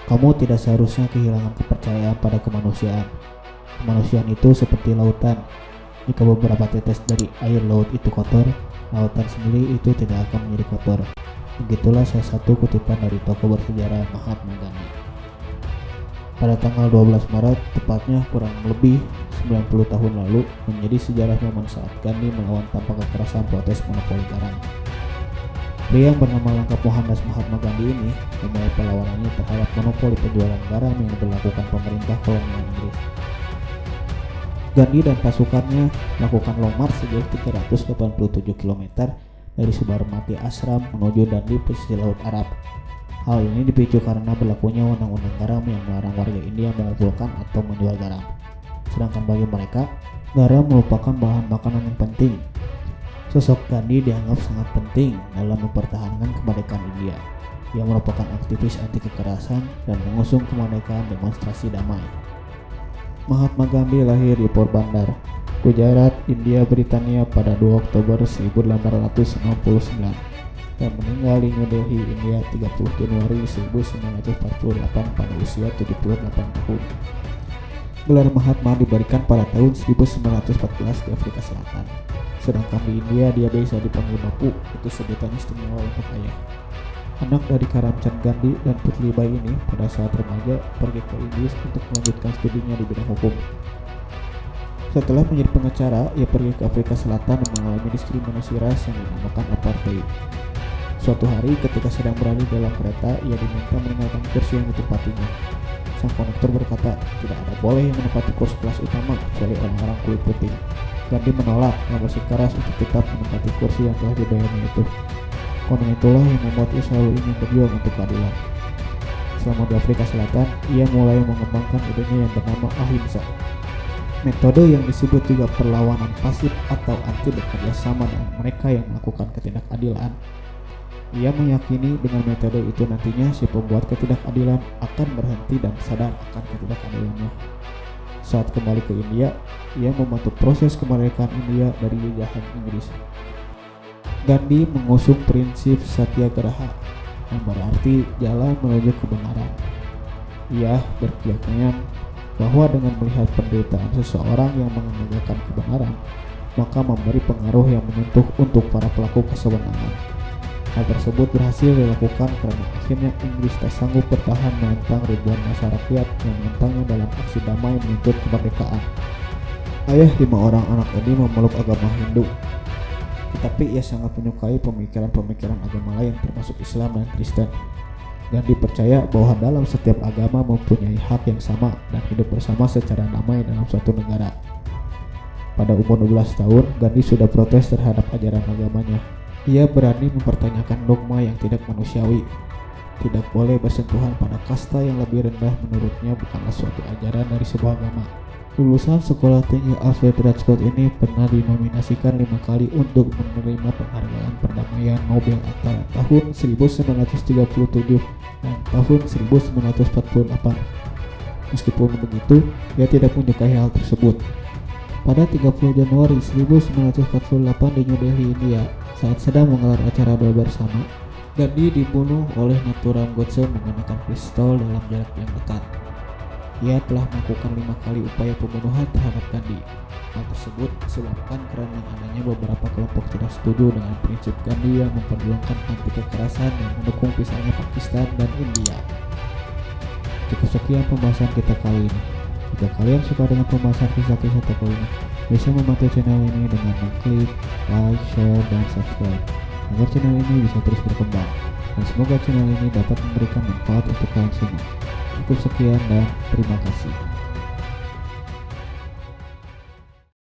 Kamu tidak seharusnya kehilangan kepercayaan pada kemanusiaan. Kemanusiaan itu seperti lautan. Jika beberapa tetes dari air laut itu kotor, lautan sendiri itu tidak akan menjadi kotor. Begitulah salah satu kutipan dari tokoh bersejarah Mahatma Gandhi. Pada tanggal 12 Maret, tepatnya kurang lebih 90 tahun lalu, menjadi sejarah momen saat Gandhi melawan tanpa kekerasan protes monopoli garam. Pria yang bernama lengkap Mohandas Mahatma Gandhi ini memulai perlawanannya terhadap monopoli penjualan garam yang dilakukan pemerintah kolonial Inggris. Gandhi dan pasukannya melakukan long march sejauh 387 km dari Sabarmati Ashram menuju Dundee pesisir Laut Arab. Hal ini dipicu karena berlakunya undang-undang garam yang melarang warga India mengumpulkan atau menjual garam. Sedangkan bagi mereka, garam merupakan bahan makanan yang penting. Sosok Gandhi dianggap sangat penting dalam mempertahankan kemerdekaan India. Ia merupakan aktivis anti kekerasan dan mengusung kemerdekaan demonstrasi damai. Mahatma Gandhi lahir di Porbandar, Gujarat, India, Britania pada 2 Oktober 1869 dan meninggal di New Delhi, India 30 Januari 1948 pada usia 78 tahun. Gelar Mahatma diberikan pada tahun 1914 di Afrika Selatan. Sedangkan di India dia biasa dipanggil Bapu, itu sebutan istimewa untuk ayah. Anak dari Karamchand Gandhi dan Putli Bai ini pada saat remaja pergi ke Inggris untuk melanjutkan studinya di bidang hukum. Setelah menjadi pengacara, ia pergi ke Afrika Selatan dan mengalami diskriminasi ras yang dinamakan apartheid. Suatu hari ketika sedang berada dalam kereta, ia diminta meninggalkan kursi yang ditempatinya. Sang konduktor berkata, tidak ada boleh yang menempati kursi kelas utama kecuali orang-orang kulit putih. Gandhi menolak dan bersikeras untuk tetap menempati kursi yang telah dibayarnya itu. Karena itulah yang membuat ia selalu ingin berjuang untuk keadilan. Selama di Afrika Selatan, ia mulai mengembangkan idenya yang bernama ahimsa. Metode yang disebut juga perlawanan pasif atau anti bekerja sama dengan mereka yang melakukan ketidakadilan. Ia meyakini dengan metode itu nantinya si pembuat ketidakadilan akan berhenti dan sadar akan ketidakadilannya. Saat kembali ke India, ia membantu proses kemerdekaan India dari jajahan Inggris. Gandhi mengusung prinsip Satyagraha yang berarti jalan menuju kebenaran. Ia berkeyakinan bahwa dengan melihat penderitaan seseorang yang menegakkan kebenaran, maka memberi pengaruh yang menyentuh untuk para pelaku kesewenangan. Hal tersebut berhasil dilakukan karena akhirnya Inggris tak sanggup bertahan menentang ribuan masyarakat yang menentangnya dalam aksi damai menuntut kemerdekaan. Ayah 5 orang anak ini memeluk agama Hindu, tetapi ia sangat menyukai pemikiran-pemikiran agama lain termasuk Islam dan Kristen. Gandhi percaya bahwa dalam setiap agama mempunyai hak yang sama dan hidup bersama secara damai dalam suatu negara. Pada umur 12 tahun, Gandhi sudah protes terhadap ajaran agamanya. Ia berani mempertanyakan dogma yang tidak manusiawi. Tidak boleh bersentuhan pada kasta yang lebih rendah menurutnya bukanlah suatu ajaran dari sebuah agama. Lulusan sekolah tinggi Alfred Rajkot ini pernah dinominasikan 5 kali untuk menerima penghargaan perdamaian Nobel antara tahun 1937 dan tahun 1948. Meskipun begitu, ia tidak menyukai hal tersebut. Pada 30 Januari 1948 di New Delhi, India, saat sedang menggelar acara doa bersama, Gandhi dibunuh oleh Nathuram Godse menggunakan pistol dalam jarak yang dekat. Ia telah melakukan 5 kali upaya pembunuhan terhadap Gandhi. Hal tersebut disebabkan karena adanya beberapa kelompok tidak setuju dengan prinsip Gandhi yang memperjuangkan anti kekerasan dan mendukung pisahnya Pakistan dan India. Cukup sekian pembahasan kita kali ini. Jika kalian suka dengan pembahasan kisah-kisah tokoh ini, bisa membantu channel ini dengan mengklik like, share, dan subscribe agar channel ini bisa terus berkembang, dan semoga channel ini dapat memberikan manfaat untuk kalian semua. Cukup sekian dan terima kasih.